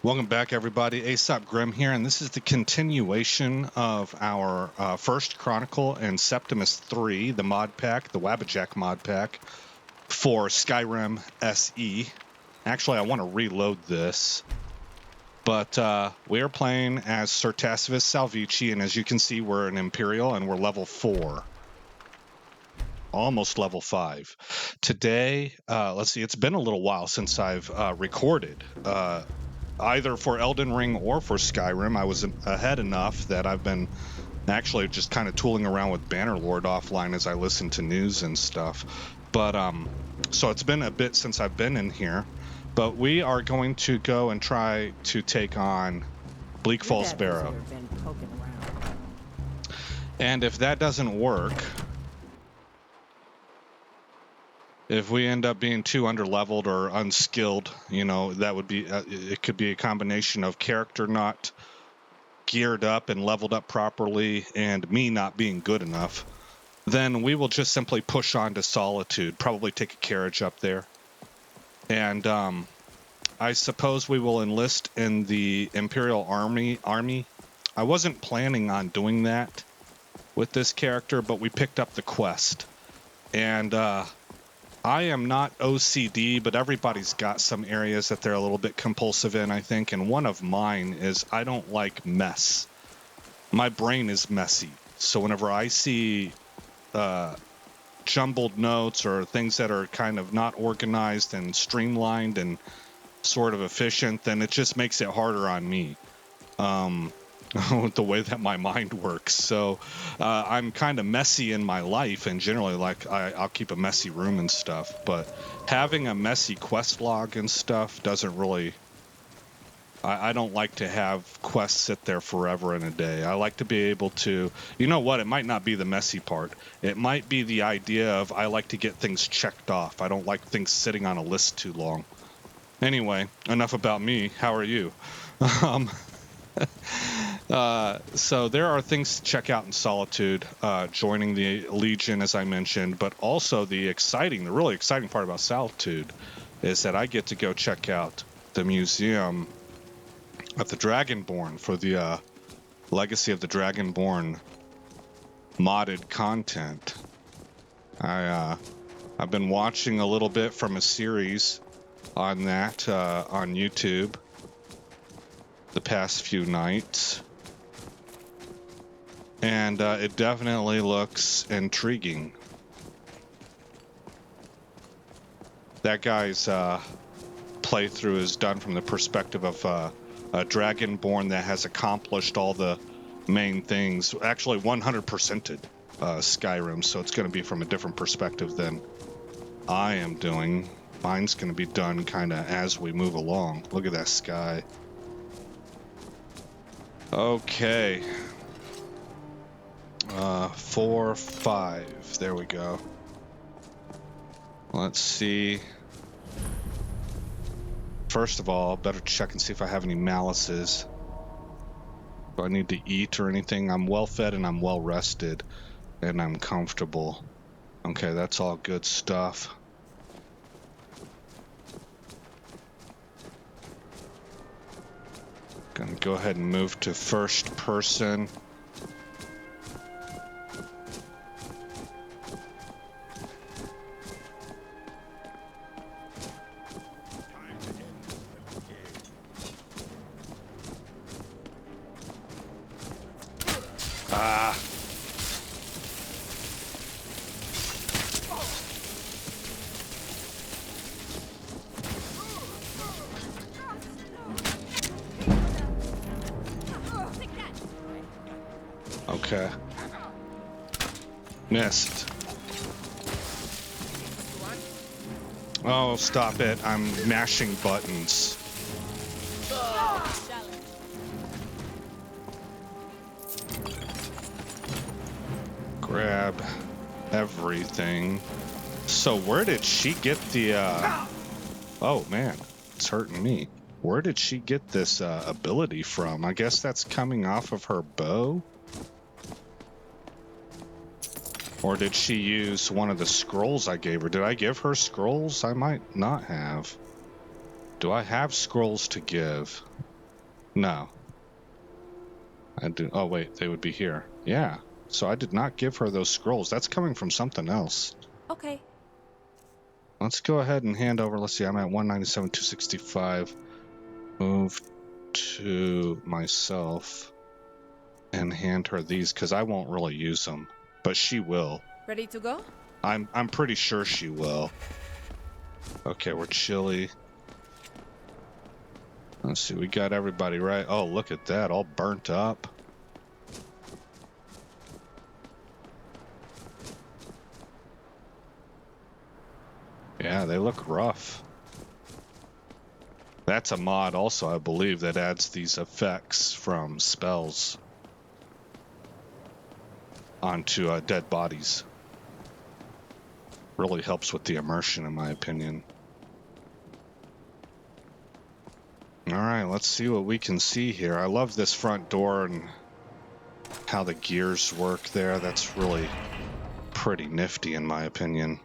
Welcome back, everybody. Aesop Grim here, and this is the continuation of our first Chronicle and Septimus 3, the mod pack, the wabbajack mod pack for Skyrim SE. Actually, I want to reload this, but we are playing as Certacivis Salvici, and as you can see, we're an Imperial, and we're level 4. Almost level 5. Today, let's see, it's been a little while since I've recorded. Either for Elden Ring or for Skyrim. I was ahead enough that I've been actually just kind of tooling around with Bannerlord offline as I listen to news and stuff. But so it's been a bit since I've been in here. But we are going to go and try to take on Bleak Falls Barrow. And if that doesn't work, if we end up being too underleveled or unskilled, you know, that would be, it could be a combination of character not geared up and leveled up properly and me not being good enough. Then we will just simply push on to Solitude, probably take a carriage up there. And I suppose we will enlist in the Imperial Army. I wasn't planning on doing that with this character, but we picked up the quest. And I am not OCD, but everybody's got some areas that they're a little bit compulsive in, I think, and one of mine is I don't like mess. My brain is messy, so whenever I see jumbled notes or things that are kind of not organized and streamlined and sort of efficient, then it just makes it harder on me. With the way that my mind works. So I'm kind of messy in my life, and generally I'll keep a messy room and stuff, but having a messy quest log and stuff doesn't really, I don't like to have quests sit there forever in a day. I like to be able to, you know what, it might not be the messy part. It might be the idea of I like to get things checked off. I don't like things sitting on a list too long. Anyway, enough about me. How are you? So there are things to check out in Solitude, joining the Legion, as I mentioned, but also the really exciting part about Solitude is that I get to go check out the museum of the Dragonborn for the Legacy of the Dragonborn modded content. I've been watching a little bit from a series on that on YouTube the past few nights, and it definitely looks intriguing. That guy's playthrough is done from the perspective of a Dragonborn that has accomplished all the main things, actually 100%ed Skyrim, so it's going to be from a different perspective than I am doing. Mine's going to be done kind of as we move along. Look at that sky. Okay. 4, 5. There we go. Let's see. First of all, better check and see if I have any malices. Do I need to eat or anything? I'm well fed and I'm well rested and I'm comfortable. Okay, that's all good stuff. Gonna go ahead and move to first person. Okay. Missed. Oh, stop it. I'm mashing buttons. Grab everything. So where did she get the, Oh man, it's hurting me. Where did she get this ability from? I guess that's coming off of her bow? Or did she use one of the scrolls I gave her? Did I give her scrolls? I might not have. Do I have scrolls to give? No. I do. Oh, wait, they would be here. Yeah. So I did not give her those scrolls. That's coming from something else. Okay. Let's go ahead and hand over. Let's see, I'm at 197, 265. Move to myself and hand her these because I won't really use them, but she will. Ready to go? I'm pretty sure she will. Okay, we're chilly. Let's see, we got everybody right. Oh, look at that, all burnt up. Yeah, they look rough. That's a mod also, I believe, that adds these effects from spells onto dead bodies. Really helps with the immersion, in my opinion. All right, let's see what we can see here. I love this front door and how the gears work there. That's really pretty nifty, in my opinion.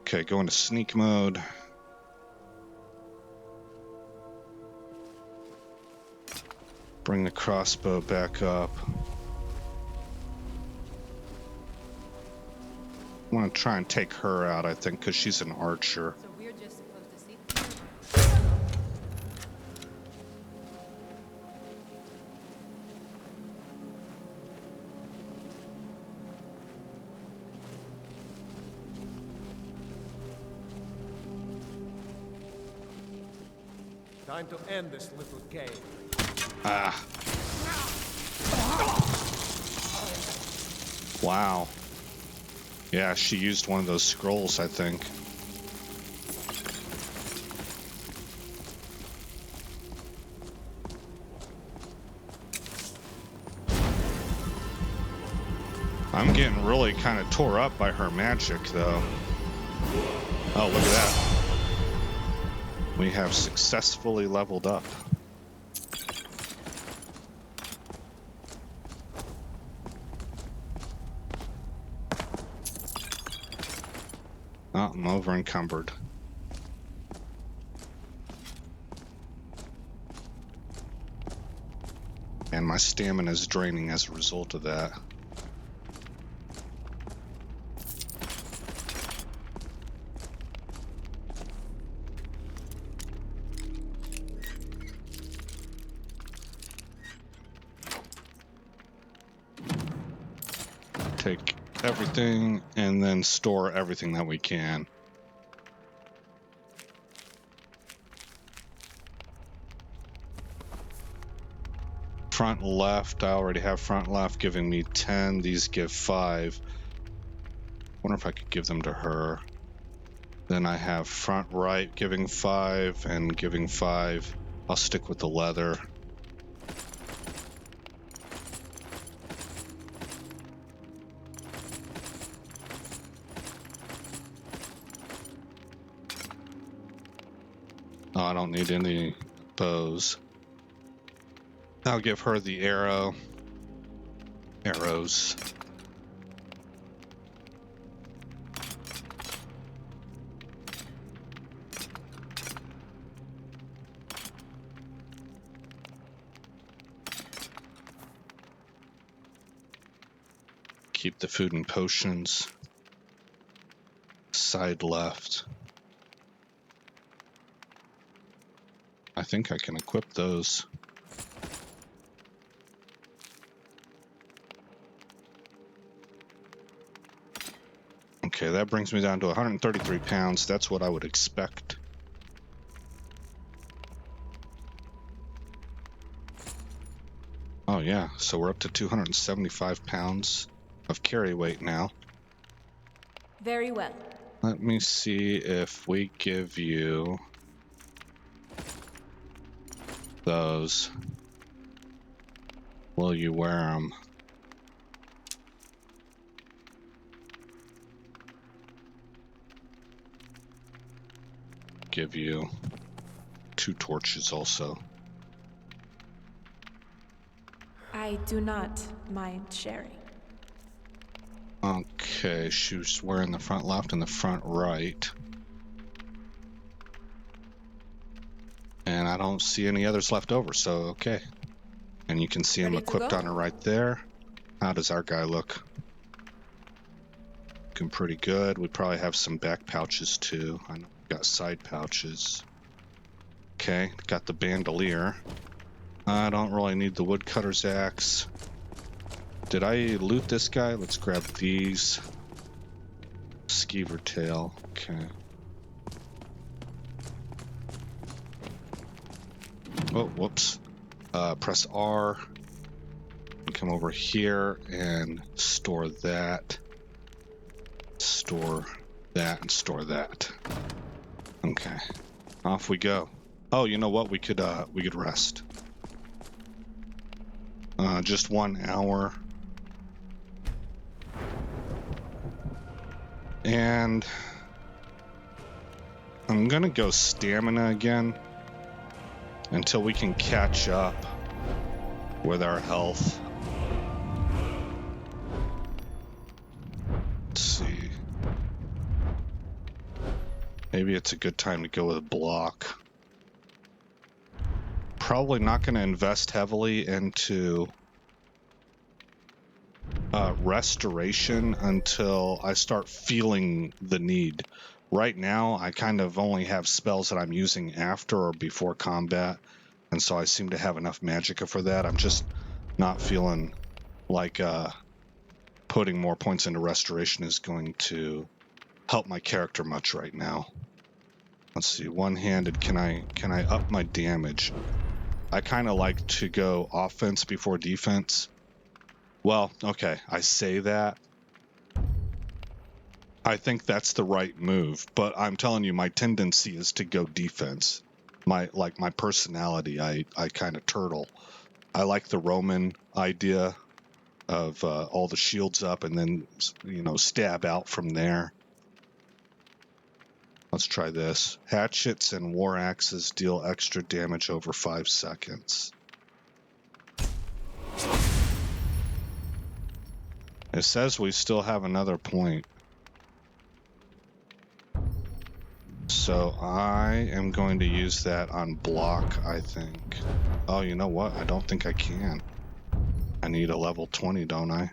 Okay, go into sneak mode. Bring the crossbow back up. I want to try and take her out, I think, because she's an archer. So we're just supposed to sit Time to end this little game. Ah. Wow. Yeah, she used one of those scrolls, I think. I'm getting really kind of tore up by her magic, though. Oh, look at that. We have successfully leveled up. Oh, I'm over encumbered. And my stamina is draining as a result of that. Take everything and then store everything that we can. Front left, I already have front left giving me 10. These give 5. Wonder if I could give them to her. Then I have front right giving 5 and giving 5. I'll stick with the leather. Oh, I don't need any bows. I'll give her the arrows. Keep the food and potions. Side left. I think I can equip those. Okay, that brings me down to 133 pounds. That's what I would expect. Oh yeah, so we're up to 275 pounds of carry weight now. Very well. Let me see if we give you those. Will you wear them? Give you 2 torches also. I do not mind sharing. Okay, she was wearing the front left and the front right. I don't see any others left over, so okay. And you can see him Ready to equipped go? on her right there. How does our guy look? Looking pretty good. We probably have some back pouches too. I know we got side pouches. Okay, got the bandolier. I don't really need the woodcutter's axe. Did I loot this guy? Let's grab these. Skeever tail. Okay. Oh, whoops. Press R. Come over here and store that. Store that and store that. Okay. Off we go. Oh, you know what? We could rest. Just 1 hour. And I'm gonna go stamina again until we can catch up with our health. Let's see. Maybe it's a good time to go with a block. Probably not going to invest heavily into restoration until I start feeling the need. Right now, I kind of only have spells that I'm using after or before combat, and so I seem to have enough magicka for that. I'm just not feeling like putting more points into restoration is going to help my character much right now. Let's see, one-handed, can I up my damage? I kind of like to go offense before defense. Well, okay, I say that. I think that's the right move, but I'm telling you, my tendency is to go defense. My personality, I kind of turtle. I like the Roman idea of all the shields up and then, stab out from there. Let's try this. Hatchets and war axes deal extra damage over 5 seconds. It says we still have another point. So I am going to use that on block, I think. Oh, you know what? I don't think I can. I need a level 20, don't I?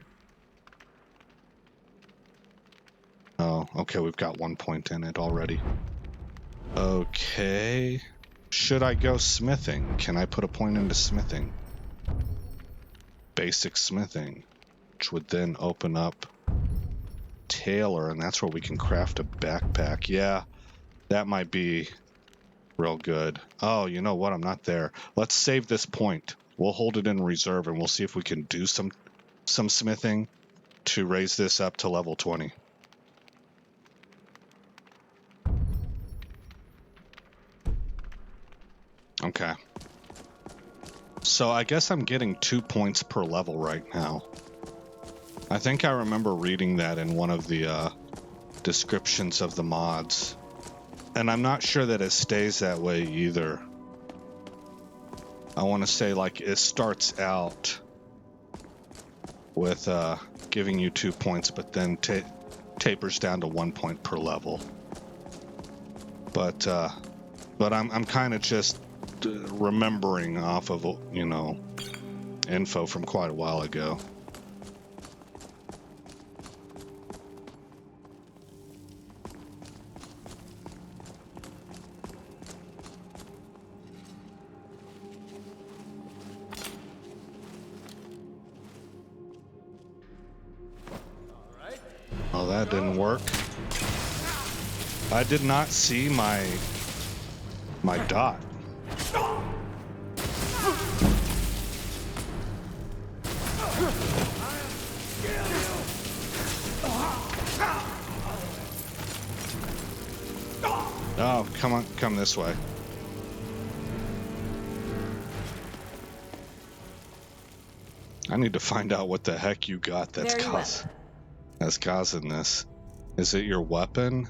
Oh, okay, we've got 1 point in it already. Okay. Should I go smithing? Can I put a point into smithing? Basic smithing, which would then open up tailor, and that's where we can craft a backpack. Yeah, that might be real good. Oh, you know what? I'm not there. Let's save this point. We'll hold it in reserve, and we'll see if we can do some smithing to raise this up to level 20. Okay. So I guess I'm getting 2 points per level right now. I think I remember reading that in one of the descriptions of the mods. And I'm not sure that it stays that way either. I want to say like it starts out with giving you 2 points, but then tapers down to 1 point per level. But I'm kind of just remembering off of, info from quite a while ago. Oh, that didn't work. I did not see my dot. Oh, come on, come this way. I need to find out what the heck you got that's causing this. Is it your weapon?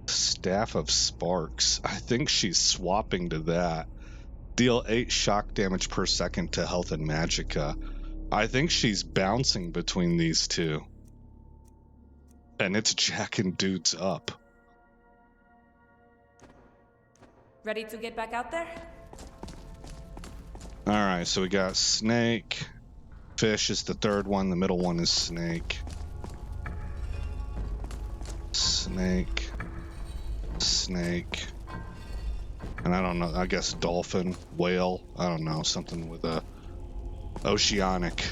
Staff of Sparks. I think she's swapping to that. Deal 8 shock damage per second to health and magicka. I think she's bouncing between these two. And it's jacking dudes up. Ready to get back out there? All right, so we got snake. Fish is the third one. The middle one is snake. Snake. Snake. And I don't know, I guess dolphin, whale, I don't know, something with a oceanic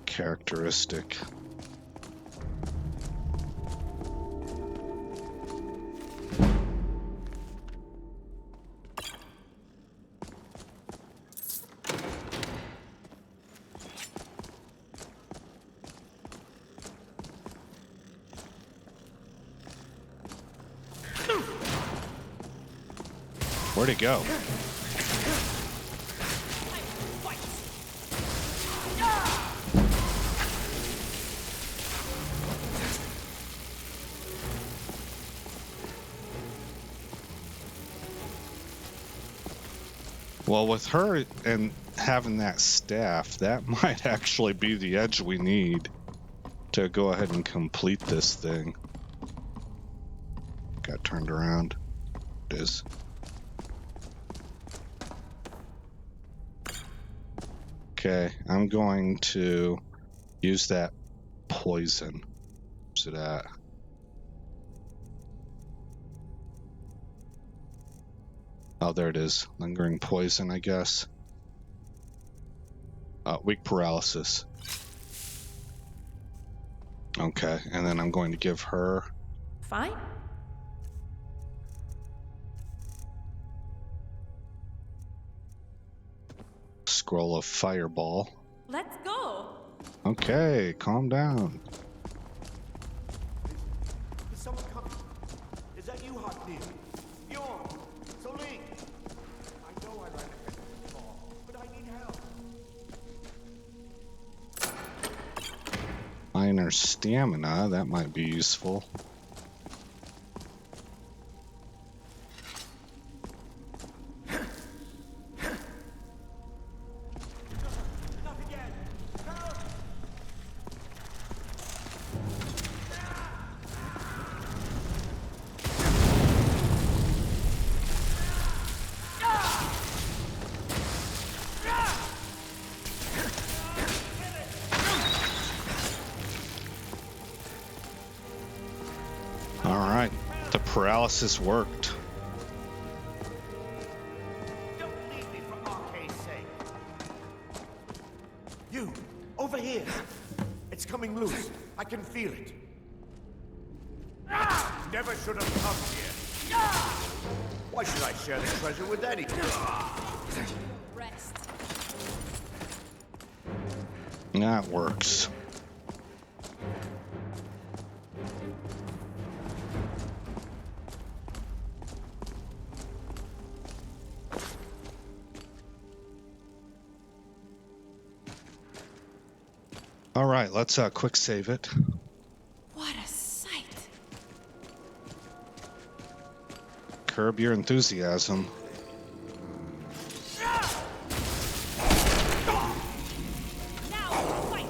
characteristic. Where'd it go? Well, with her and having that staff, that might actually be the edge we need to go ahead and complete this thing. Got turned around. It is. Okay, I'm going to use that poison. Where's it at? Oh, there it is. Lingering poison, I guess. Weak paralysis. Okay, and then I'm going to give her... Fine. Scroll of fireball. Let's go. Okay, calm down. Is someone coming? Is that you, Haknir? Bjorn? Solik? I know I ran ahead before, but I need help. Minor stamina, that might be useful. Alright, the paralysis worked. Don't leave me for Arcade's sake. You, over here. It's coming loose. I can feel it. Never should have come here. Why should I share the treasure with anyone? Rest. That works. All right, let's quick save it. What a sight. Curb your enthusiasm. Now, fight.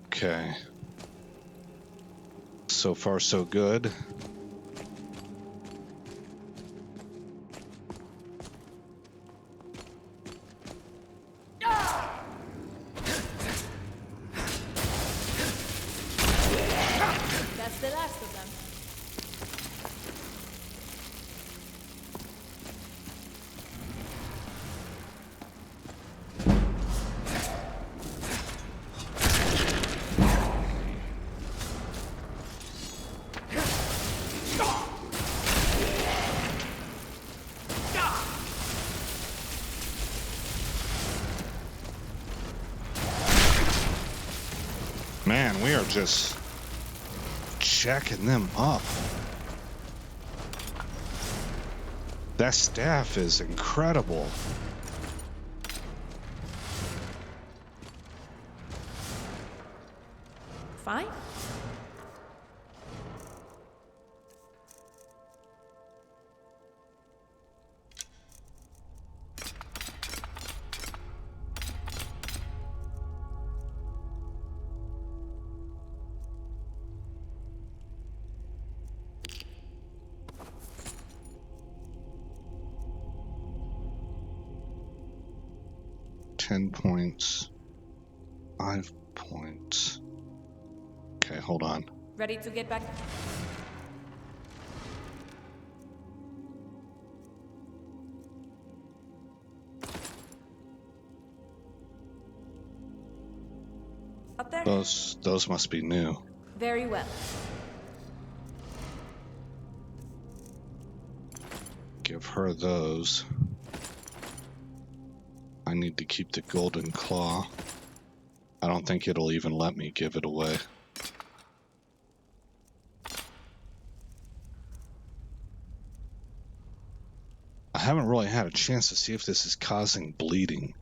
Okay. So far, so good. That's the last of them. Man, we are just checking them up. That staff is incredible. Fine. £10, 5 points. Okay, hold on. Ready to get back? Up there? Those must be new. Very well. Give her those. I need to keep the golden claw. I don't think it'll even let me give it away. I haven't really had a chance to see if this is causing bleeding.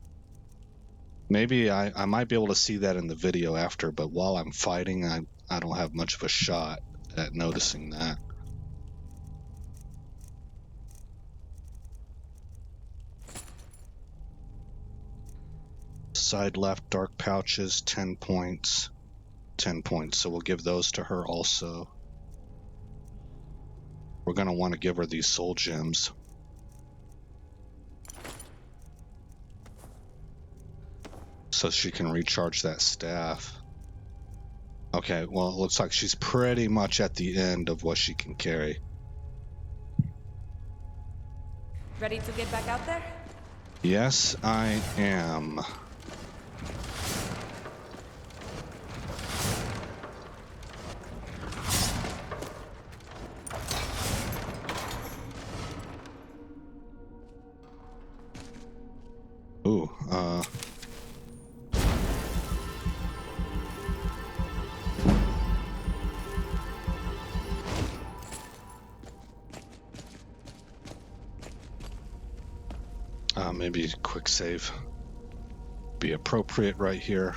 Maybe I might be able to see that in the video after, but while I'm fighting, I don't have much of a shot at noticing that. Side left, dark pouches, 10 points. 10 points, so we'll give those to her also. We're going to want to give her these soul gems. So she can recharge that staff. Okay, well, it looks like she's pretty much at the end of what she can carry. Ready to get back out there? Yes, I am. Ooh, maybe quick save be appropriate right here.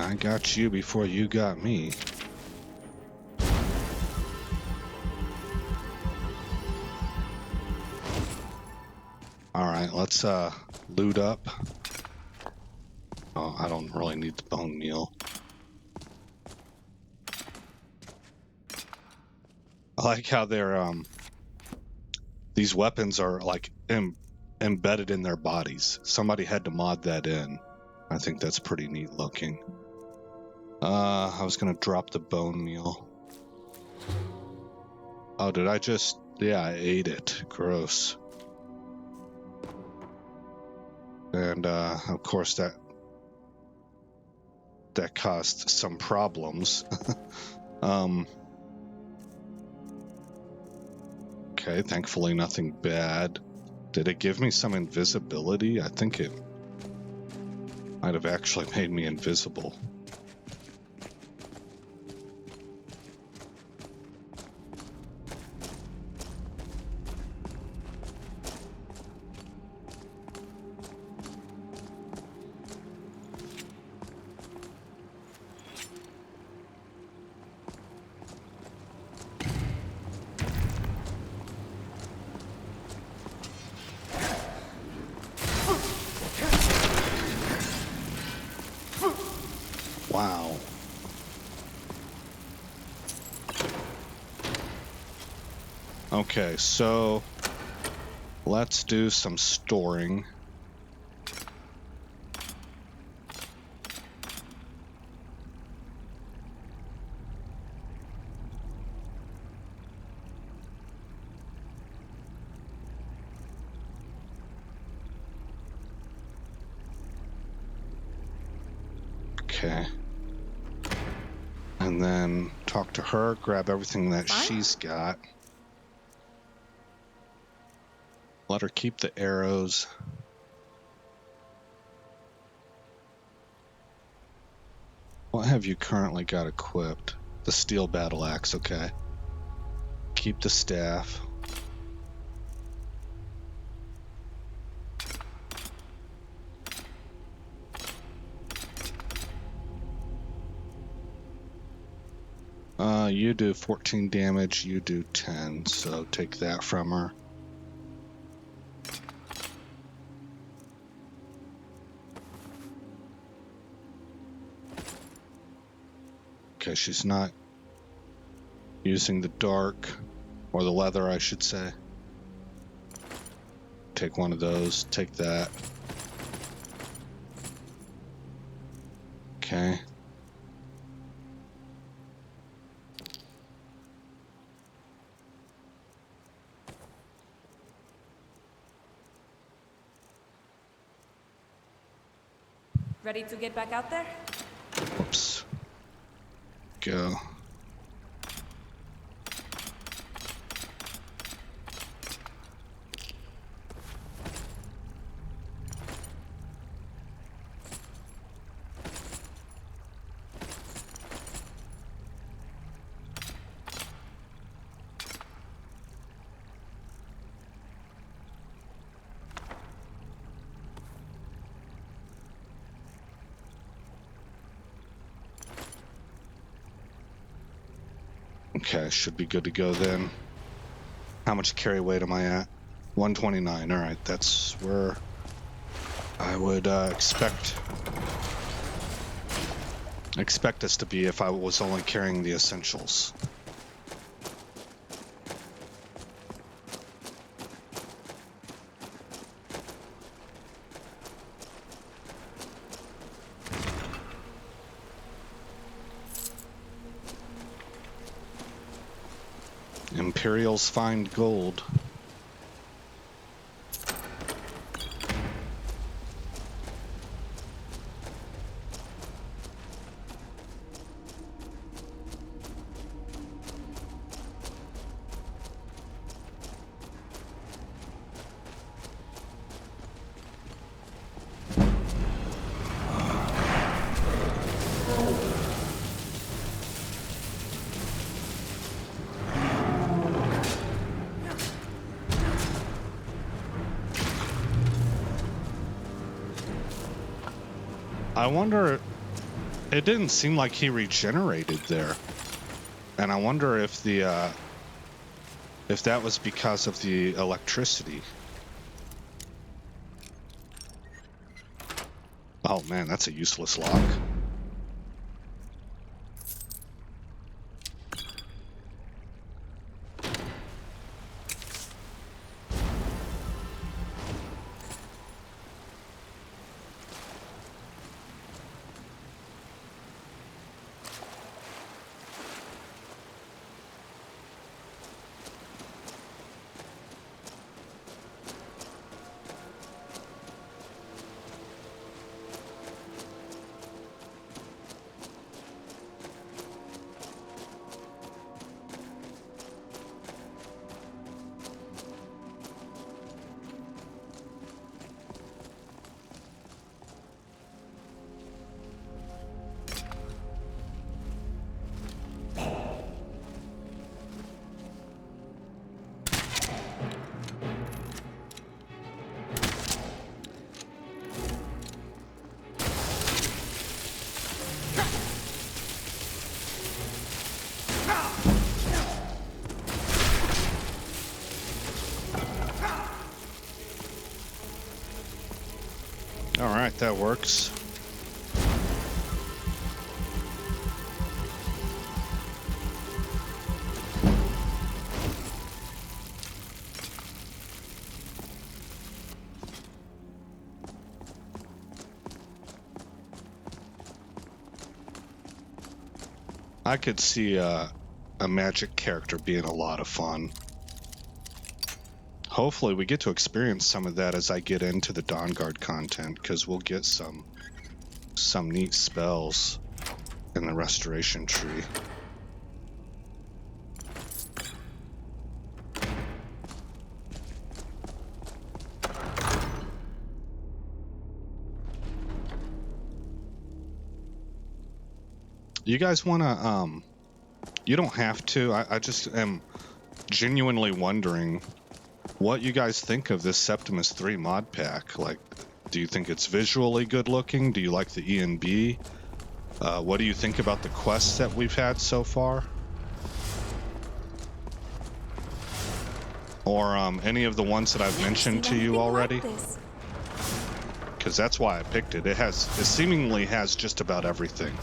I got you before you got me. Alright, let's loot up. Oh, I don't really need the bone meal. I like how they're these weapons are like embedded in their bodies. Somebody had to mod that in. I think that's pretty neat looking. I was gonna drop the bone meal. Oh, did I just... Yeah, I ate it. Gross. And, of course, that caused some problems. Okay, thankfully nothing bad. Did it give me some invisibility? I think it might have actually made me invisible. Wow. Okay, so let's do some storing. Okay. And then talk to her, grab everything that Fine. she's got. Let her keep the arrows. What have you currently got equipped? The steel battle axe, okay. Keep the staff. You do 14 damage, you do 10, so take that from her. Okay, she's not using the dark, or the leather, I should say. Take one of those, take that. Okay. Ready to get back out there? Whoops. Go. Okay, should be good to go then. How much carry weight am I at? 129. All right, that's where I would expect us to be if I was only carrying the essentials. Imperials find gold. I wonder, it didn't seem like he regenerated there. And I wonder if the, if that was because of the electricity. Oh man, that's a useless lock. All right, that works. I could see a magic character being a lot of fun. Hopefully we get to experience some of that as I get into the Dawnguard content, because we'll get some some neat spells in the restoration tree. You guys want to, you don't have to. I just am genuinely wondering what you guys think of this Septimus 3 mod pack. Like, do you think it's visually good looking? Do you like the E&B? What do you think about the quests that we've had so far? Or any of the ones that I've mentioned to you already? Because that's why I picked it. It seemingly has just about everything.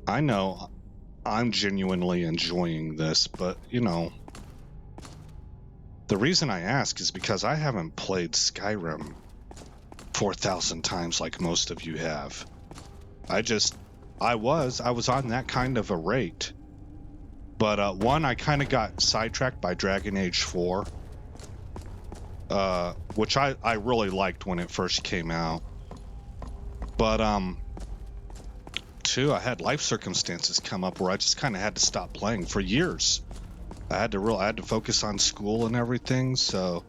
I know I'm genuinely enjoying this, but, you know, the reason I ask is because I haven't played Skyrim 4,000 times like most of you have. I was on that kind of a rate. But one, I kind of got sidetracked by Dragon Age 4, which I really liked when it first came out. But two, I had life circumstances come up where I just kind of had to stop playing for years. I had to focus on school and everything, so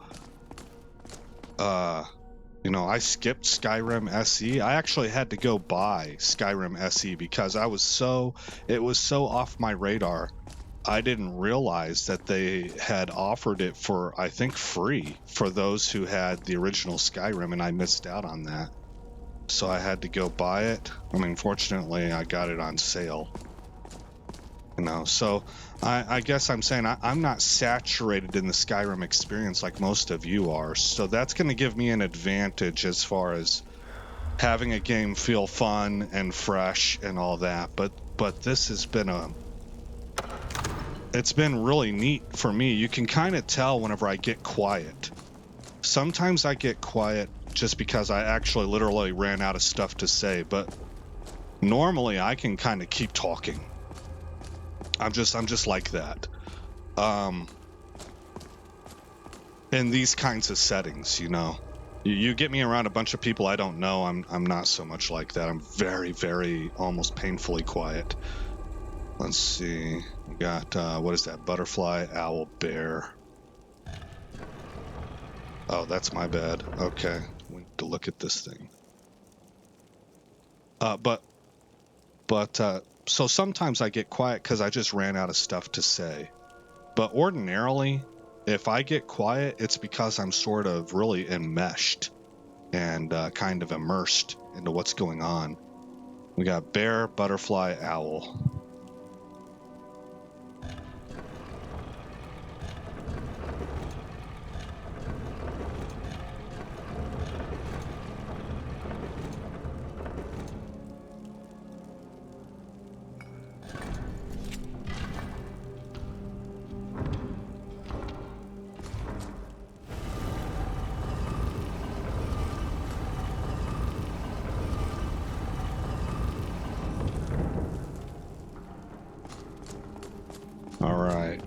you know, I skipped Skyrim SE. I actually had to go buy Skyrim SE because it was so off my radar. I didn't realize that they had offered it for, I think, free for those who had the original Skyrim, and I missed out on that. So I had to go buy it. I mean, fortunately, I got it on sale. You know, so I guess I'm saying I'm not saturated in the Skyrim experience like most of you are. So that's going to give me an advantage as far as having a game feel fun and fresh and all that. But this has been it's been really neat for me. You can kind of tell whenever I get quiet. Sometimes I get quiet just because I actually literally ran out of stuff to say, but normally I can kind of keep talking. I'm just like that. In these kinds of settings, you know, you get me around a bunch of people I don't know, I'm not so much like that. I'm very, very almost painfully quiet. Let's see. We got what is that? Butterfly, owl, bear. Oh, that's my bad. Okay, we need to look at this thing. So sometimes I get quiet because I just ran out of stuff to say. But ordinarily, if I get quiet, it's because I'm sort of really enmeshed and kind of immersed into what's going on. We got bear, butterfly, owl.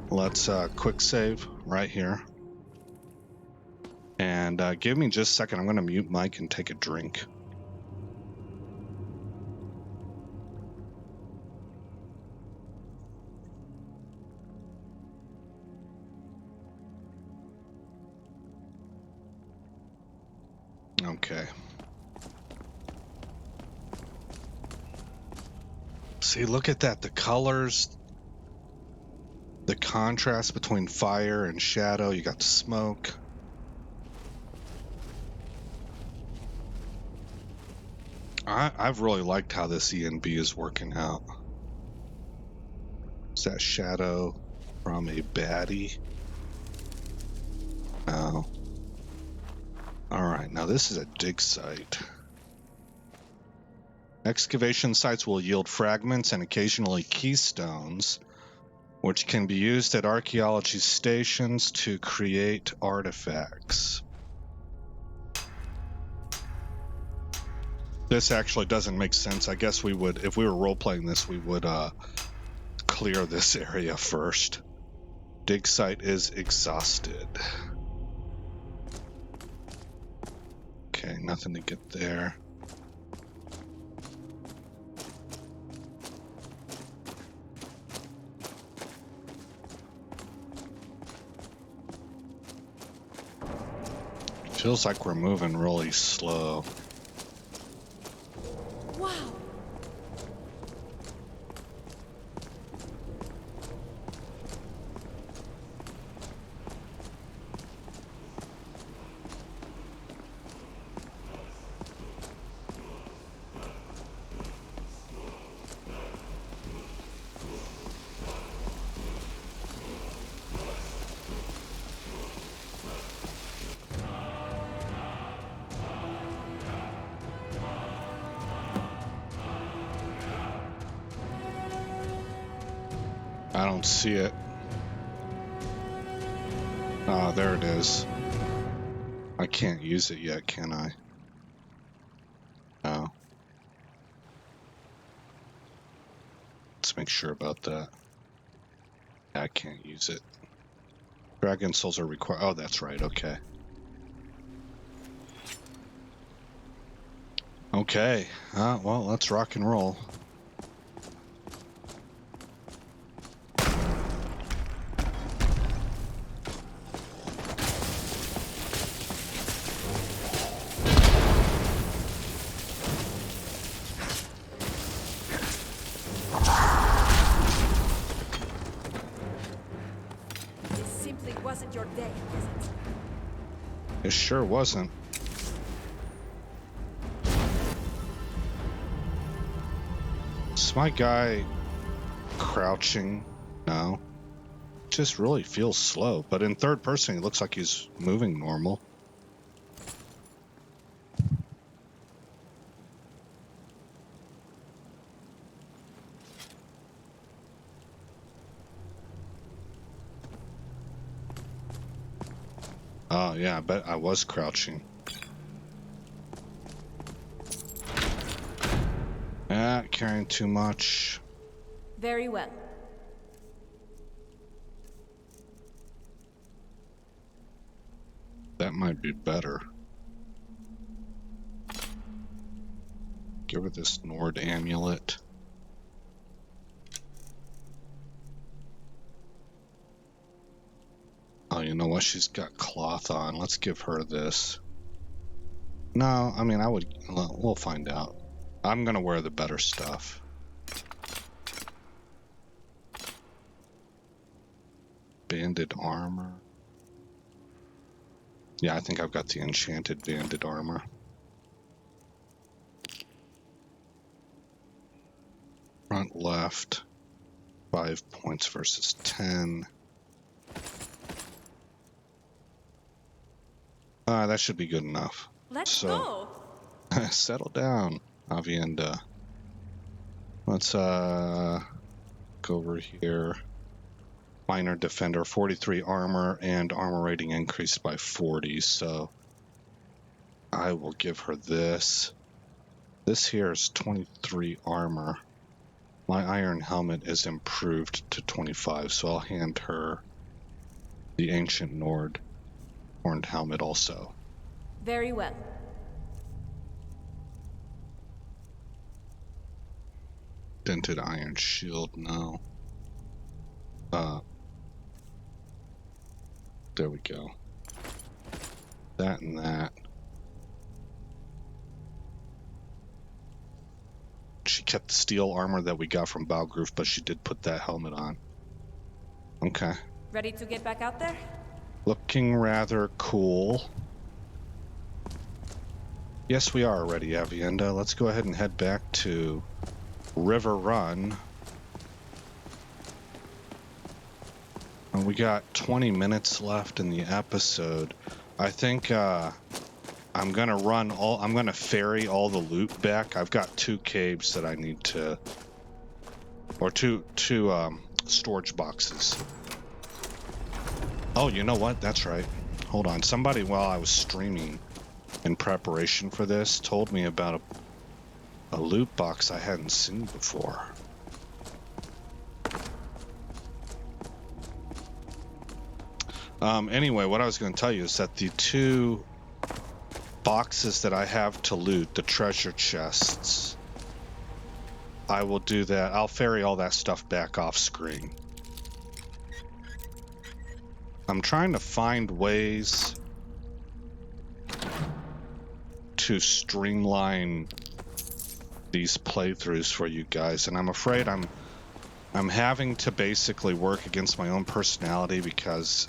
Let's quick save right here. And give me just a second. I'm going to mute Mike and take a drink. Okay. See, look at that. The colors, the contrast between fire and shadow. You got smoke. I've really liked how this ENB is working out. Is that shadow from a baddie? No. Alright, now this is a dig site. Excavation sites will yield fragments and occasionally keystones, which can be used at archaeology stations to create artifacts. This actually doesn't make sense. I guess we would, if we were role-playing this, we would clear this area first. Dig site is exhausted. Okay, nothing to get there. Feels like we're moving really slow. Wow. I don't see it. Ah, there it is. I can't use it yet, can I? No. Let's make sure about that. I can't use it. Dragon souls are required. Oh, that's right. Okay. Okay. Well, let's rock and roll. This simply wasn't your day, was it? It sure wasn't. Is my guy crouching? No. Just really feels slow, but in third person he looks like he's moving normal. Oh yeah, I bet I was crouching. Carrying too much. Very well. That might be better. Give her this Nord amulet. Oh, you know what? She's got cloth on. Let's give her this. No, I mean, we'll find out. I'm gonna wear the better stuff. Banded armor. Yeah, I think I've got the enchanted banded armor. Front left. 5 points versus 10. That should be good enough. Let's go. Settle down, Avienda. Let's go over here. Minor defender, 43 armor, and armor rating increased by 40, so I will give her this. This here is 23 armor. My iron helmet is improved to 25, so I'll hand her the ancient Nord horned helmet also. Very well. Dented iron shield, no. There we go. That and that. kept the steel armor that we got from Balgroove, but she did put that helmet on. Okay. Ready to get back out there? Looking rather cool. Yes, we are ready, Avienda. Let's go ahead and head back to River Run. And we got 20 minutes left in the episode. I think I'm gonna ferry all the loot back. I've got 2 caves that I need to, or two storage boxes. Oh, you know what? That's right. Hold on. Somebody, while I was streaming in preparation for this, told me about a loot box I hadn't seen before. Anyway, what I was going to tell you is that the 2 boxes that I have to loot, the treasure chests, I will do that. I'll ferry all that stuff back off screen. I'm trying to find ways to streamline these playthroughs for you guys, and I'm afraid I'm having to basically work against my own personality because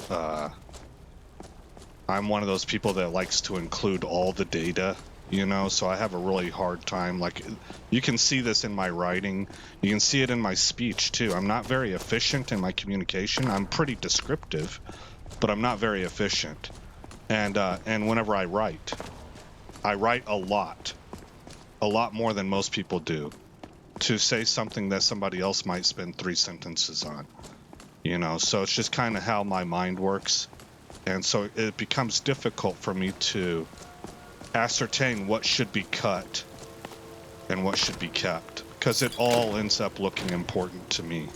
I'm one of those people that likes to include all the data, you know, so I have a really hard time. Like, you can see this in my writing, you can see it in my speech too. I'm not very efficient in my communication. I'm pretty descriptive, but I'm not very efficient. And whenever I write a lot more than most people do, to say something that somebody else might spend 3 sentences on, you know. So it's just kind of how my mind works, and so it becomes difficult for me to ascertain what should be cut and what should be kept, because it all ends up looking important to me.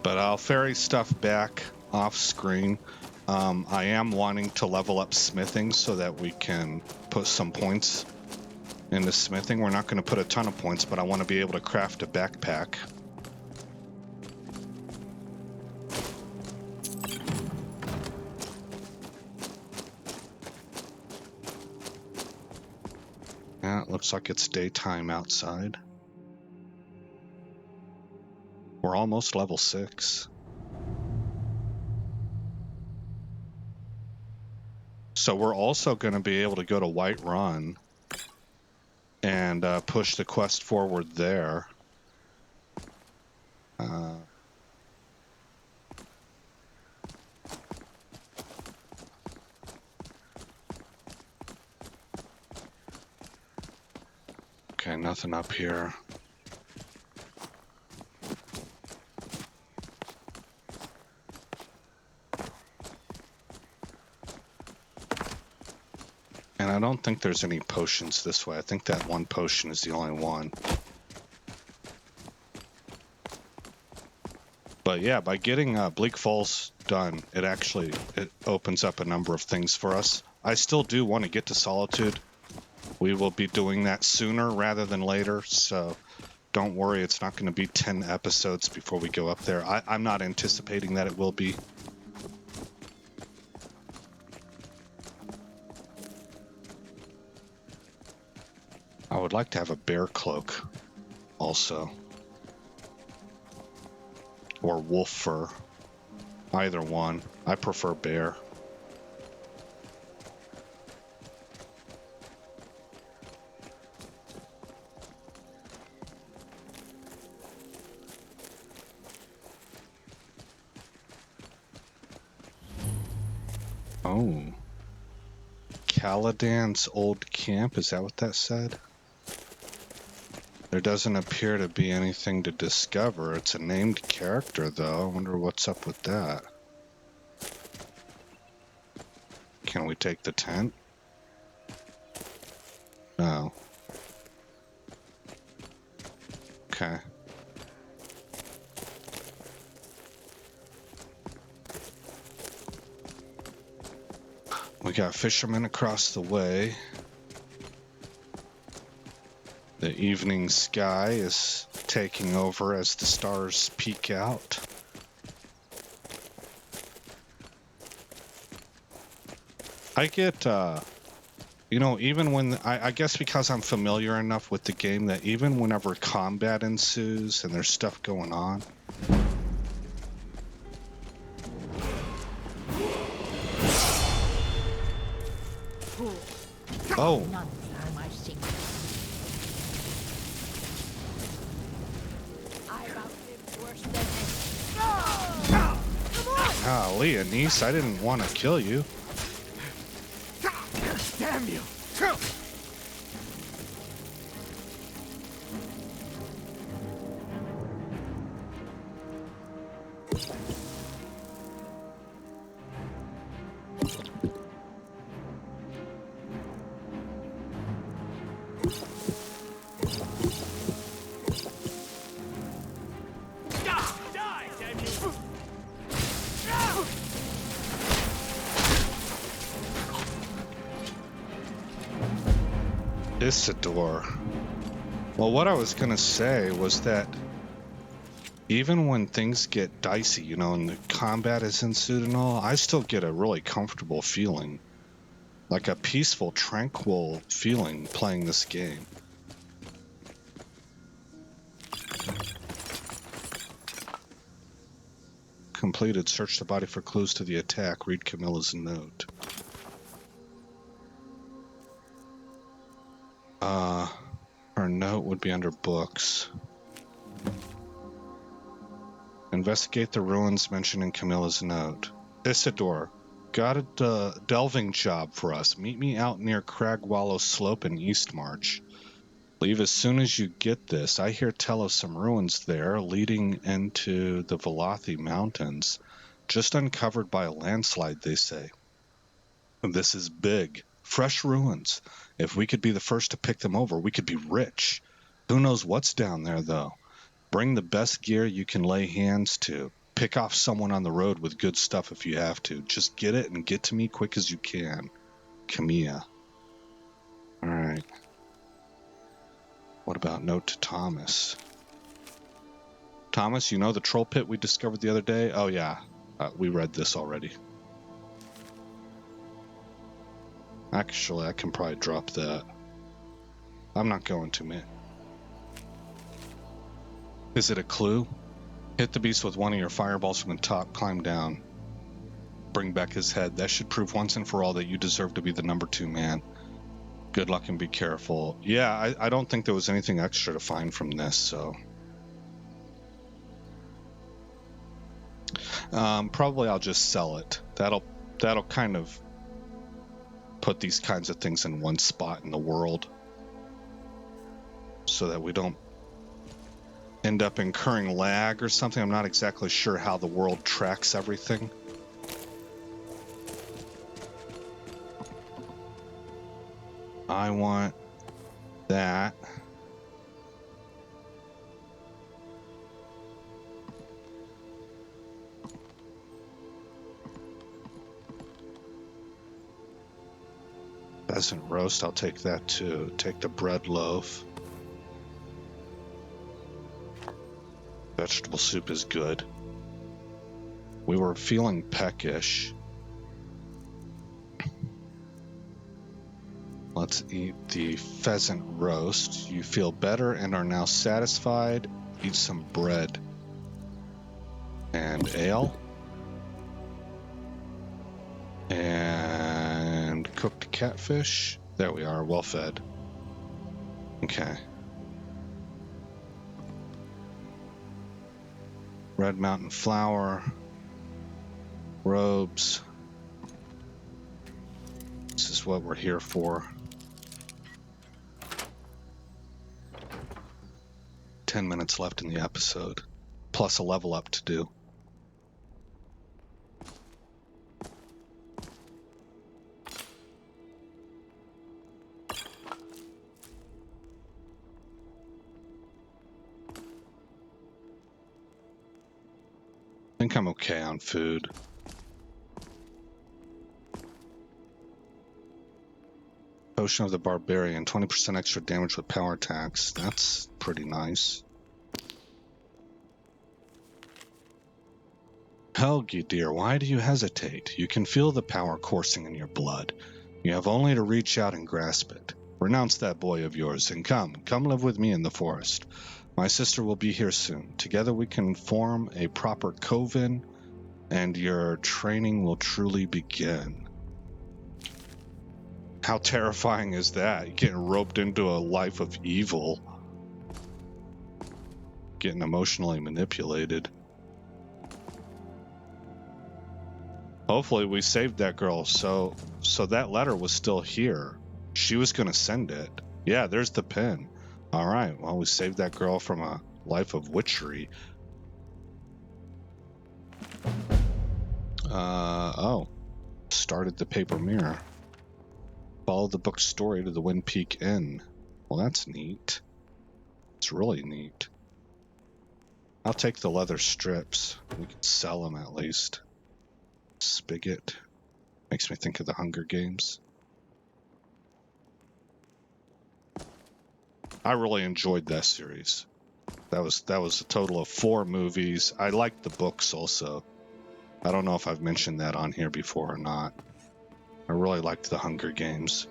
But I'll ferry stuff back off screen. I am wanting to level up smithing so that we can put some points into smithing. We're not going to put a ton of points, but I want to be able to craft a backpack. Yeah, it looks like it's daytime outside. We're almost level 6. So we're also going to be able to go to White Run and push the quest forward there. Okay, nothing up here. And I don't think there's any potions this way. I think that one potion is the only one. But yeah, by getting Bleak Falls done, it opens up a number of things for us. I still do want to get to Solitude. We will be doing that sooner rather than later, so don't worry, it's not going to be 10 episodes before we go up there. I'm not anticipating that it will be. I would like to have a bear cloak also. Or wolf fur. Either one. I prefer bear. Oh. Caladan's old camp, is that what that said? There doesn't appear to be anything to discover. It's a named character, though. I wonder what's up with that. Can we take the tent? No. Okay. We got fishermen across the way. The evening sky is taking over as the stars peek out. I get You know, even when I guess because I'm familiar enough with the game that even whenever combat ensues and there's stuff going on, oh, None are my secret. I've outlived worse than this. golly, Anise, I didn't want to kill you. Damn you! Die, damn you! Isidore. Well, what I was going to say was that even when things get dicey, you know, and the combat is ensued and all, I still get a really comfortable feeling. Like a peaceful, tranquil feeling playing this game. Completed. Search the body for clues to the attack. Read Camilla's note. Her note would be under books. Investigate the ruins mentioned in Camilla's note. Isidore, got a delving job for us. Meet me out near Cragwallow Slope in Eastmarch. Leave as soon as you get this. I hear tell of some ruins there leading into the Velothi Mountains. Just uncovered by a landslide, they say. This is big. Fresh ruins. If we could be the first to pick them over, we could be rich. Who knows what's down there, though? Bring the best gear you can lay hands to. Pick off someone on the road with good stuff if you have to. Just get it and get to me quick as you can. Camilla. All right. What about note to Thomas? Thomas, you know the troll pit we discovered the other day? Oh, yeah. We read this already. Actually, I can probably drop that. I'm not going to, man. Is it a clue? Hit the beast with one of your fireballs from the top, climb down. Bring back his head. That should prove once and for all that you deserve to be the number 2 man. Good luck and be careful. Yeah, I don't think there was anything extra to find from this, so... probably I'll just sell it. That'll kind of put these kinds of things in one spot in the world so that we don't end up incurring lag or something. I'm not exactly sure how the world tracks everything. I want that. Pheasant roast, I'll take that too. Take the bread loaf. Vegetable soup is good. We were feeling peckish. Let's eat the pheasant roast. You feel better and are now satisfied. Eat some bread. And ale. And cooked catfish. There we are, well fed. Okay. Red Mountain flour. Robes. This is what we're here for. 10 minutes left in the episode, plus a level up to do. I think I'm okay on food. Potion of the Barbarian, 20% extra damage with power attacks. That's pretty nice. Helgi, dear, why do you hesitate? You can feel the power coursing in your blood. You have only to reach out and grasp it. Renounce that boy of yours and come live with me in the forest. My sister will be here soon. Together we can form a proper coven, and your training will truly begin. How terrifying is that? You're getting roped into a life of evil. Getting emotionally manipulated. Hopefully we saved that girl, so that letter was still here. She was going to send it. Yeah, there's the pin. All right, well, we saved that girl from a life of witchery. Oh. Started the paper mirror. Follow the book's story to the Wind Peak Inn. Well, that's neat. It's really neat. I'll take the leather strips. We can sell them at least. Spigot. Makes me think of the Hunger Games. I really enjoyed that series. That was a total of 4 movies. I liked the books also. I don't know if I've mentioned that on here before or not. I really liked the Hunger Games.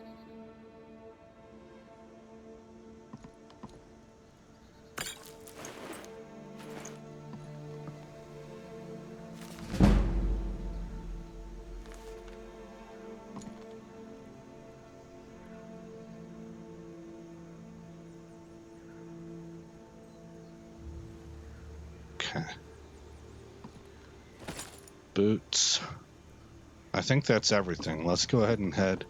Okay. Boots. I think that's everything. Let's go ahead and head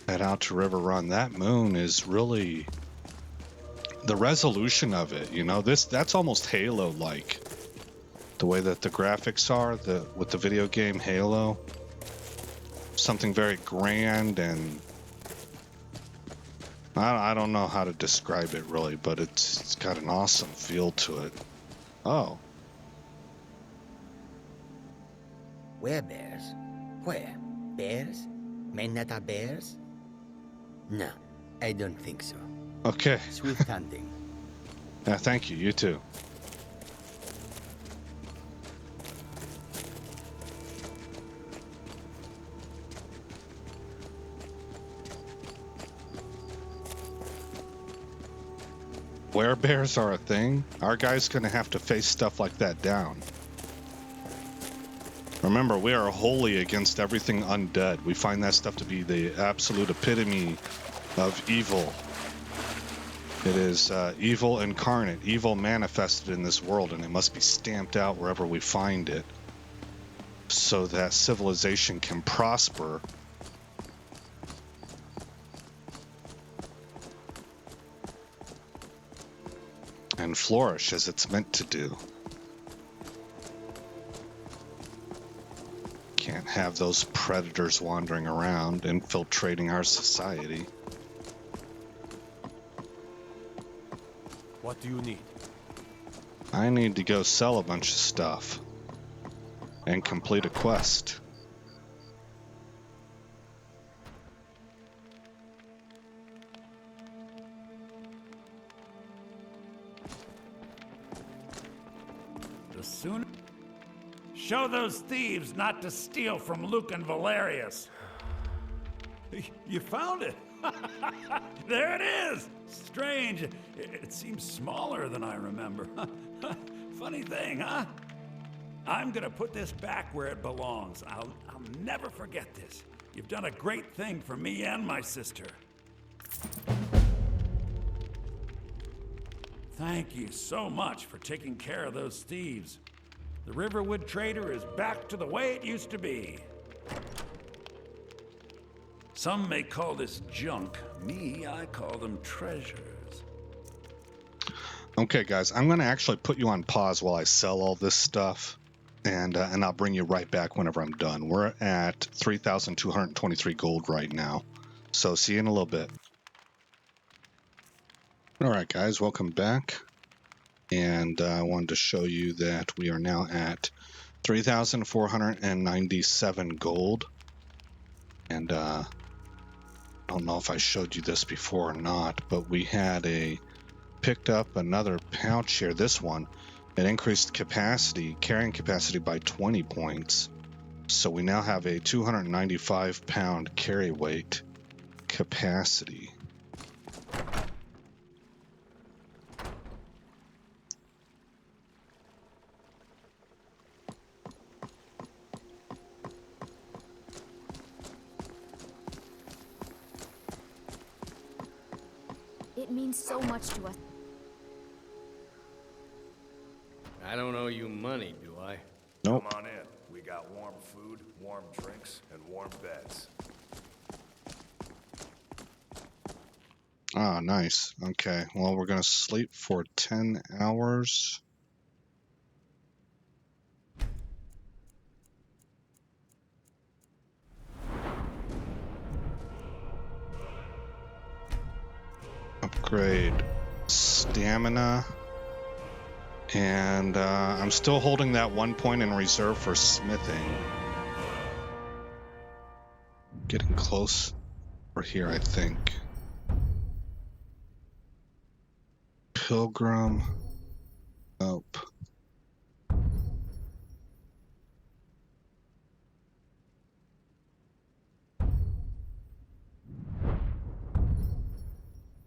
out to River Run. That moon is really the resolution of it, you know, that's almost Halo-like. The way that the graphics are, with the video game Halo. Something very grand, and I don't know how to describe it really, but it's got an awesome feel to it. Oh. Where bears? Where? Bears? Men that are bears? No, I don't think so. Okay. Swift hunting. Yeah, thank you. You too. Werebears are a thing? Our guy's gonna have to face stuff like that down. Remember, we are wholly against everything undead. We find that stuff to be the absolute epitome of evil. It is evil incarnate, evil manifested in this world, and it must be stamped out wherever we find it so that civilization can prosper. And flourish as it's meant to do. Can't have those predators wandering around, infiltrating our society. What do you need? I need to go sell a bunch of stuff and complete a quest. The sooner... Show those thieves not to steal from Luke and Valerius. You found it! There it is! Strange. It seems smaller than I remember. Funny thing, huh? I'm gonna put this back where it belongs. I'll never forget this. You've done a great thing for me and my sister. Thank you so much for taking care of those thieves. The Riverwood Trader is back to the way it used to be. Some may call this junk. Me, I call them treasures. Okay, guys, I'm going to actually put you on pause while I sell all this stuff, and I'll bring you right back whenever I'm done. We're at 3,223 gold right now, so see you in a little bit. All right, guys, welcome back. And I wanted to show you that we are now at 3,497 gold. And I don't know if I showed you this before or not, but we had picked up another pouch here. This one, it increased capacity, carrying capacity by 20 points. So we now have a 295-pound carry weight capacity. It means so much to us. I don't owe you money, do I? Nope. Come on in. We got warm food, warm drinks, and warm beds. Ah, nice. Okay, well, we're gonna sleep for 10 hours. Upgrade stamina. And I'm still holding that 1 point in reserve for smithing. Getting close. We're here, I think. Pilgrim. Nope.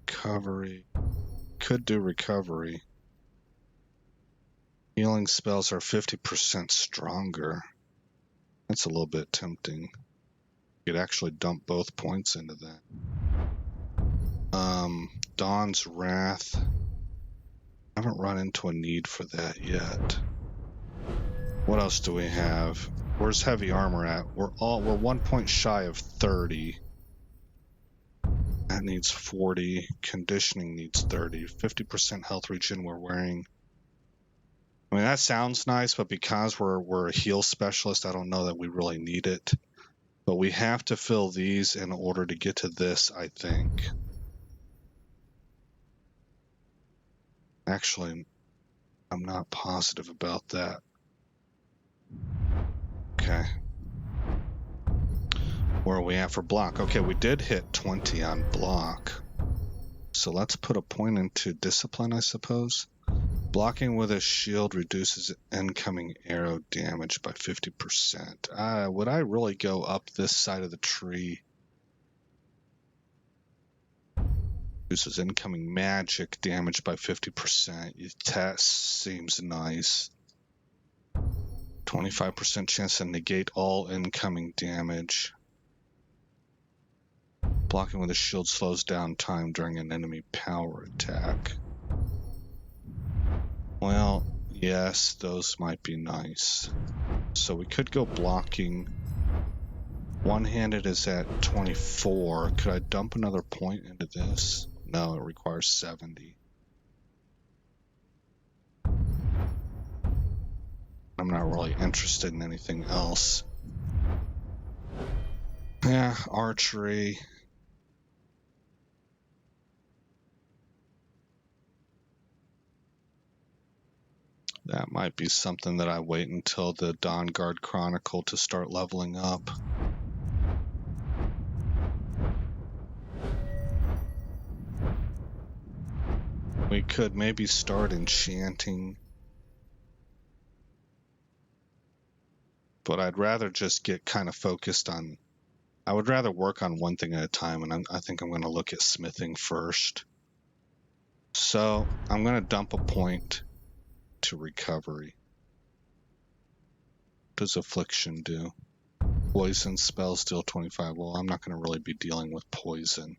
Recovery. Could do recovery. Healing spells are 50% stronger. That's a little bit tempting. You could actually dump both points into that. Dawn's Wrath. I haven't run into a need for that yet. What else do we have? Where's heavy armor at? We're 1 point shy of 30. That needs 40. Conditioning needs 30. 50% health regen we're wearing. I mean, that sounds nice, but because we're a heal specialist, I don't know that we really need it. But we have to fill these in order to get to this, I think. Actually, I'm not positive about that. Okay. Where are we at for block? Okay, we did hit 20 on block. So let's put a point into discipline, I suppose. Blocking with a shield reduces incoming arrow damage by 50%. Would I really go up this side of the tree? Reduces incoming magic damage by 50%. That seems nice. 25% chance to negate all incoming damage. Blocking with a shield slows down time during an enemy power attack. Well, yes, those might be nice. So we could go blocking. One-handed is at 24. Could I dump another point into this? No, it requires 70. I'm not really interested in anything else. Yeah, archery. That might be something that I wait until the Dawnguard Chronicle to start leveling up. We could maybe start enchanting. But I'd rather just get kind of focused on... I would rather work on one thing at a time, and I think I'm going to look at smithing first. So I'm going to dump a point to recovery. What does affliction do? Poison spells deal 25. Well, I'm not going to really be dealing with poison.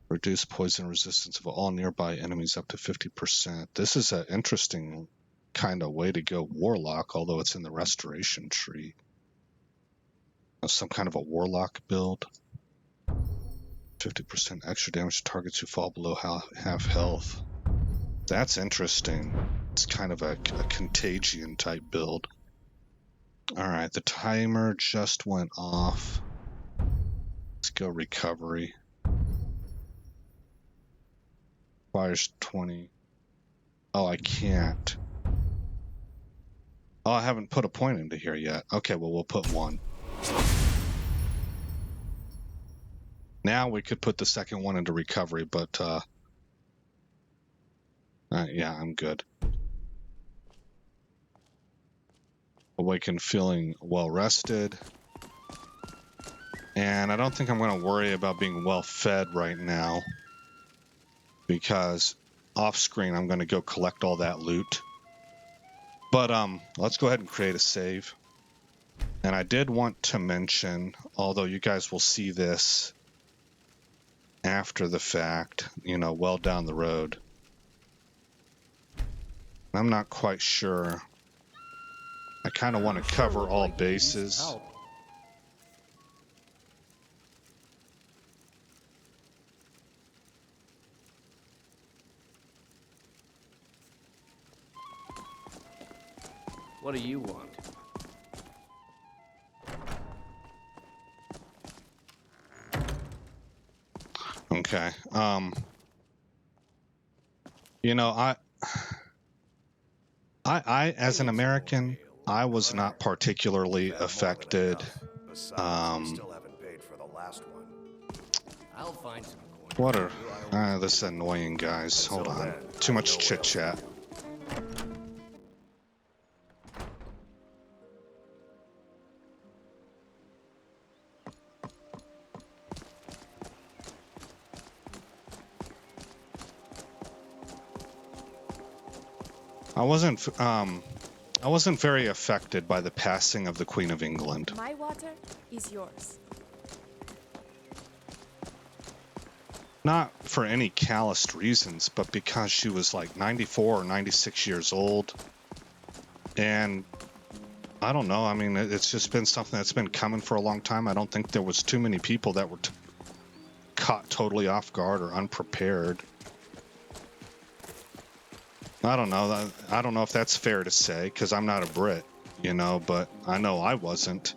Reduce poison resistance of all nearby enemies up to 50%. This is an interesting kind of way to go warlock, although it's in the restoration tree. Some kind of a warlock build. 50% extra damage to targets who fall below half health. That's interesting. It's kind of a contagion type build. Alright, the timer just went off. Let's go recovery. Requires 20. Oh, I can't. Oh, I haven't put a point into here yet. Okay, well, we'll put one. Now we could put the second one into recovery, but yeah, I'm good. Awaken feeling well rested. And I don't think I'm going to worry about being well fed right now, because off screen I'm going to go collect all that loot. But let's go ahead and create a save. And I did want to mention, although you guys will see this after the fact, you know, well down the road, I'm not quite sure. I kind of want to cover all bases. What do you want? Okay. You know, I as an American, I was not particularly affected. Still haven't paid for the last one. I'll find some coin. What are this is annoying, guys. Hold on. Too much chit chat. I wasn't very affected by the passing of the Queen of England. My water is yours. Not for any calloused reasons, but because she was like 94 or 96 years old. And I don't know, I mean, it's just been something that's been coming for a long time. I don't think there was too many people that were caught totally off guard or unprepared. I don't know. I don't know if that's fair to say, because I'm not a Brit, you know, but I know I wasn't.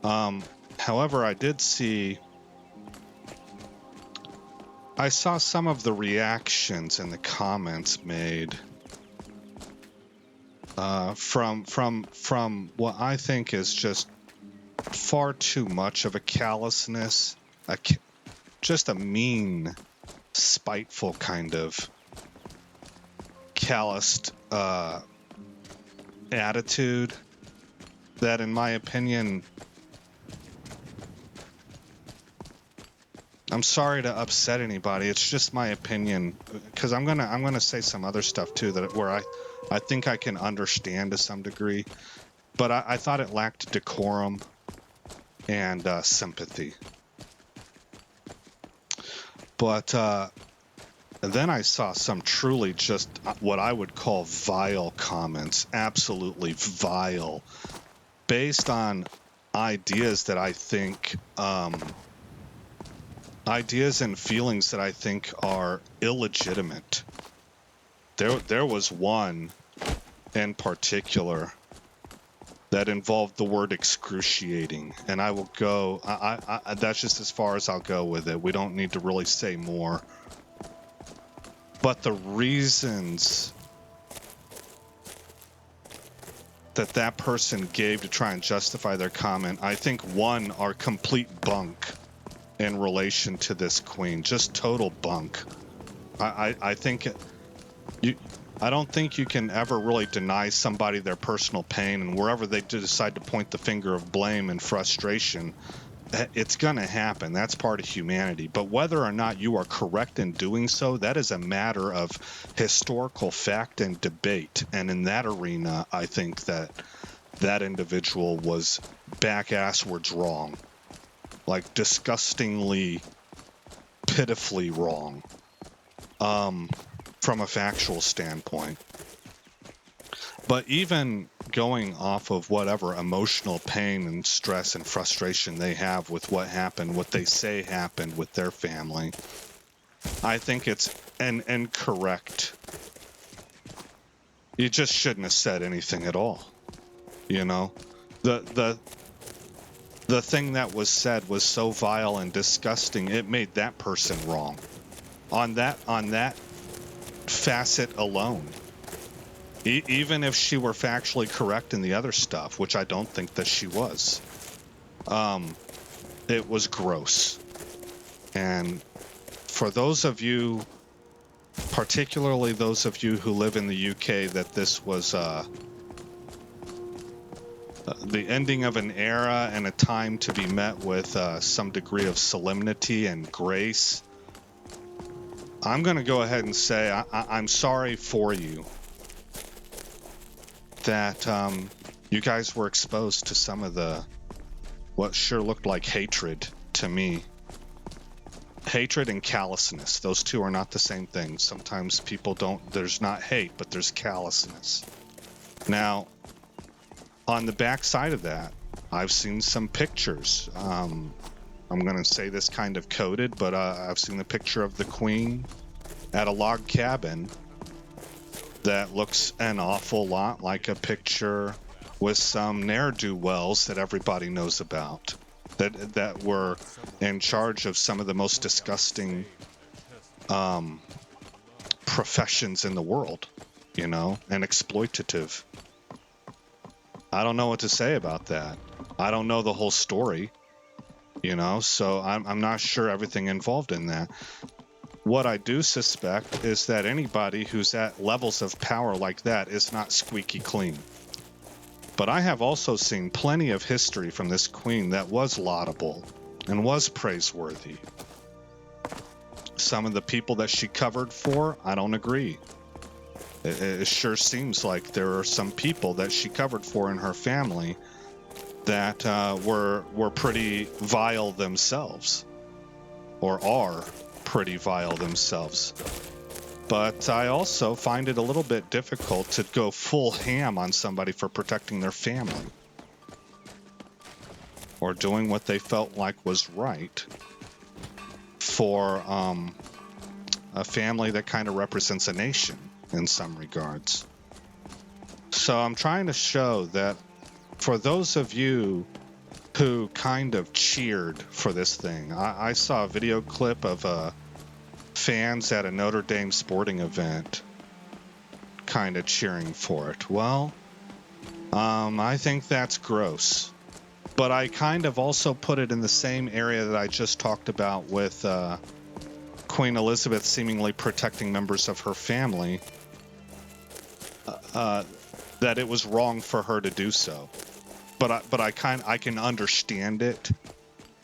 However, I saw some of the reactions and the comments made from what I think is just far too much of a callousness, just a mean, spiteful kind of calloused attitude that, in my opinion, I'm sorry to upset anybody. It's just my opinion, because I'm gonna say some other stuff too where I think I can understand to some degree, but I thought it lacked decorum and sympathy. But then I saw some truly just what I would call vile comments, absolutely vile, based on ideas that I think, ideas and feelings that I think are illegitimate. There was one in particular that involved the word excruciating, and I will go, that's just as far as I'll go with it. We don't need to really say more. But the reasons that person gave to try and justify their comment, I think, one, are complete bunk in relation to this queen. Just total bunk. I think I don't think you can ever really deny somebody their personal pain, and wherever they decide to point the finger of blame and frustration, it's going to happen. That's part of humanity. But whether or not you are correct in doing so, that is a matter of historical fact and debate. And in that arena, I think that individual was back-asswards wrong. Like, disgustingly, pitifully wrong. From a factual standpoint. But even going off of whatever emotional pain and stress and frustration they have with what happened, what they say happened with their family, I think it's incorrect. You just shouldn't have said anything at all. You know, the thing that was said was so vile and disgusting, it made that person wrong. On that facet alone. Even if she were factually correct in the other stuff, which I don't think that she was, it was gross. And for those of you, particularly those of you who live in the UK, that this was the ending of an era and a time to be met with some degree of solemnity and grace. I'm going to go ahead and say I'm sorry for you that you guys were exposed to some of what sure looked like hatred to me. Hatred and callousness, those two are not the same thing. Sometimes people there's not hate, but there's callousness. Now, on the back side of that, I've seen some pictures. I'm going to say this kind of coded, but I've seen the picture of the Queen at a log cabin that looks an awful lot like a picture with some ne'er-do-wells that everybody knows about, that were in charge of some of the most disgusting professions in the world, and exploitative. I don't know what to say about that. I don't know the whole story, so I'm not sure everything involved in that. What I do suspect is that anybody who's at levels of power like that is not squeaky clean. But I have also seen plenty of history from this queen that was laudable and was praiseworthy. Some of the people that she covered for, I don't agree. It sure seems like there are some people that she covered for in her family that were pretty vile themselves, or are pretty vile themselves. But I also find it a little bit difficult to go full ham on somebody for protecting their family or doing what they felt like was right for a family that kind of represents a nation in some regards. So I'm trying to show that for those of you who kind of cheered for this thing, I saw a video clip of fans at a Notre Dame sporting event kind of cheering for it. Well, I think that's gross. But I kind of also put it in the same area that I just talked about with Queen Elizabeth seemingly protecting members of her family, that it was wrong for her to do so. But I can understand it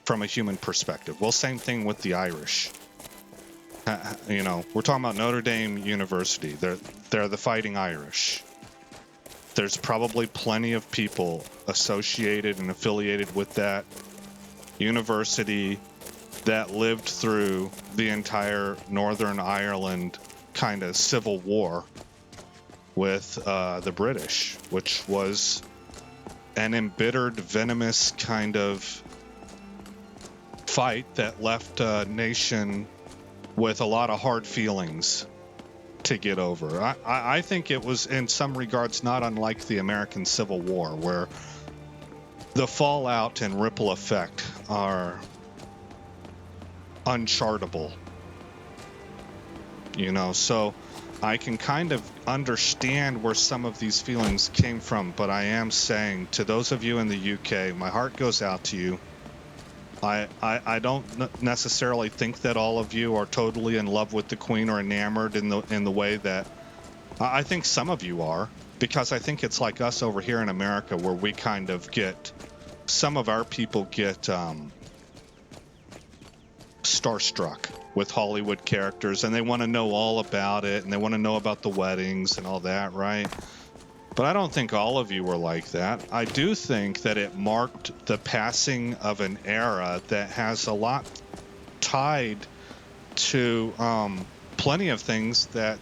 from a human perspective. Well, same thing with the Irish. We're talking about Notre Dame University. They're the Fighting Irish. There's probably plenty of people associated and affiliated with that university that lived through the entire Northern Ireland kind of civil war with the British, which was an embittered, venomous kind of fight that left a nation with a lot of hard feelings to get over. I think it was in some regards not unlike the American Civil War, where the fallout and ripple effect are unchartable. So I can kind of understand where some of these feelings came from, but I am saying to those of you in the UK, my heart goes out to you. I don't necessarily think that all of you are totally in love with the Queen or enamored in the way that I think some of you are, because I think it's like us over here in America, where we kind of some of our people get starstruck with Hollywood characters, and they want to know all about it, and they want to know about the weddings and all that, right? But I don't think all of you were like that. I do think that it marked the passing of an era that has a lot tied to plenty of things that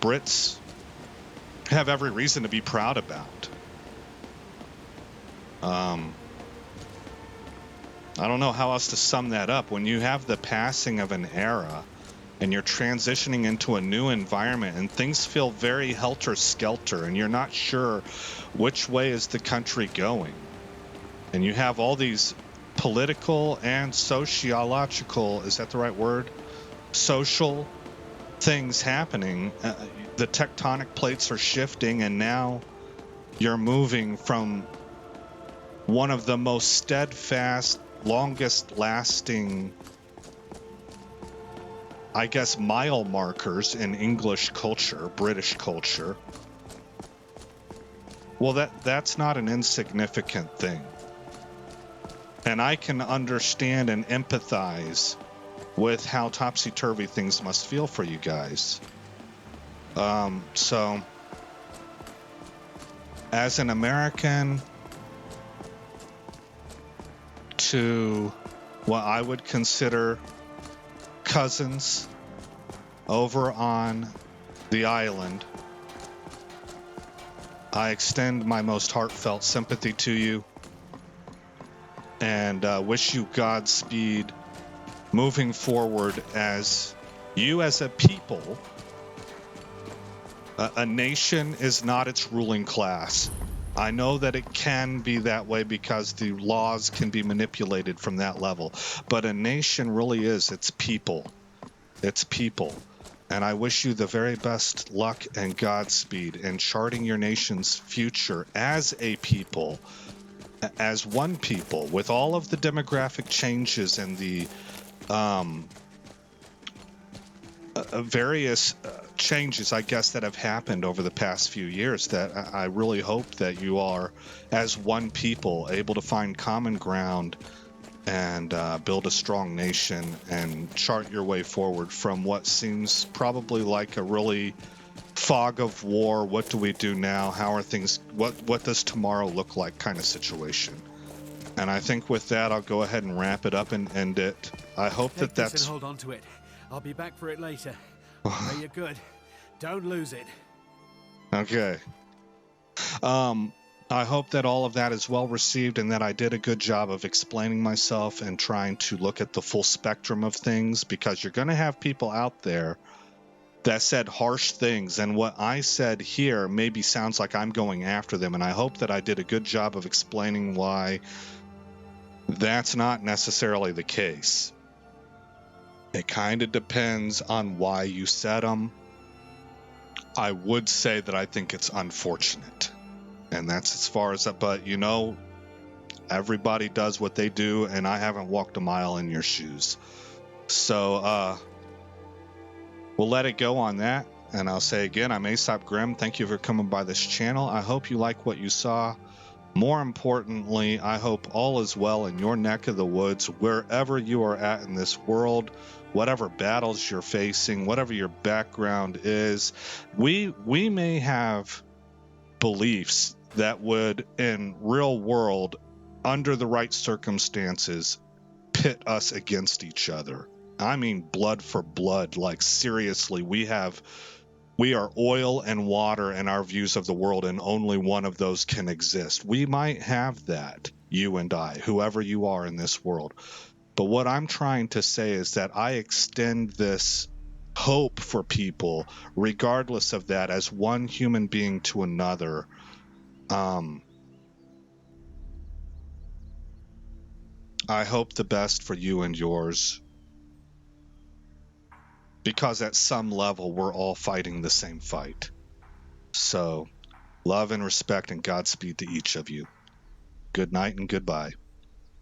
Brits have every reason to be proud about. I don't know how else to sum that up. When you have the passing of an era and you're transitioning into a new environment and things feel very helter-skelter and you're not sure which way is the country going, and you have all these political and sociological, is that the right word? Social things happening. The tectonic plates are shifting, and now you're moving from one of the most steadfast, longest lasting, I guess, mile markers in English culture, British culture, Well, that's not an insignificant thing. And I can understand and empathize with how topsy-turvy things must feel for you guys. So, as an American to what I would consider cousins over on the island, I extend my most heartfelt sympathy to you and wish you Godspeed moving forward as you as a people. A nation is not its ruling class. I know that it can be that way because the laws can be manipulated from that level, but a nation really is its people. It's people. And I wish you the very best luck and Godspeed in charting your nation's future as a people, as one people, with all of the demographic changes and the various changes, I guess, that have happened over the past few years, that I really hope that you are, as one people, able to find common ground and build a strong nation and chart your way forward from what seems probably like a really fog of war. What do we do now? How are things? What does tomorrow look like kind of situation? And I think with that, I'll go ahead and wrap it up and end it. I hope Take that this that's... and hold on to it. I'll be back for it later. Pray you're good. Don't lose it. Okay. I hope that all of that is well received and that I did a good job of explaining myself and trying to look at the full spectrum of things, because you're going to have people out there that said harsh things, and what I said here maybe sounds like I'm going after them, and I hope that I did a good job of explaining why that's not necessarily the case. It kind of depends on why you said them. I would say that I think it's unfortunate, and that's as far as that. But you know, everybody does what they do, and I haven't walked a mile in your shoes, so we'll let it go on that. And I'll say again, I'm Aesop Grimm. Thank you for coming by this channel. I hope you like what you saw. More importantly, I hope all is well in your neck of the woods, wherever you are at in this world, whatever battles you're facing, whatever your background is. We may have beliefs that would, in real world, under the right circumstances, pit us against each other. I mean, blood for blood. Like, seriously, we are oil and water in our views of the world, and only one of those can exist. We might have that, you and I, whoever you are in this world. But what I'm trying to say is that I extend this hope for people, regardless of that, as one human being to another. I hope the best for you and yours, because at some level we're all fighting the same fight. So, love and respect and Godspeed to each of you. Good night and goodbye.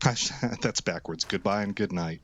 That's backwards. Goodbye and good night.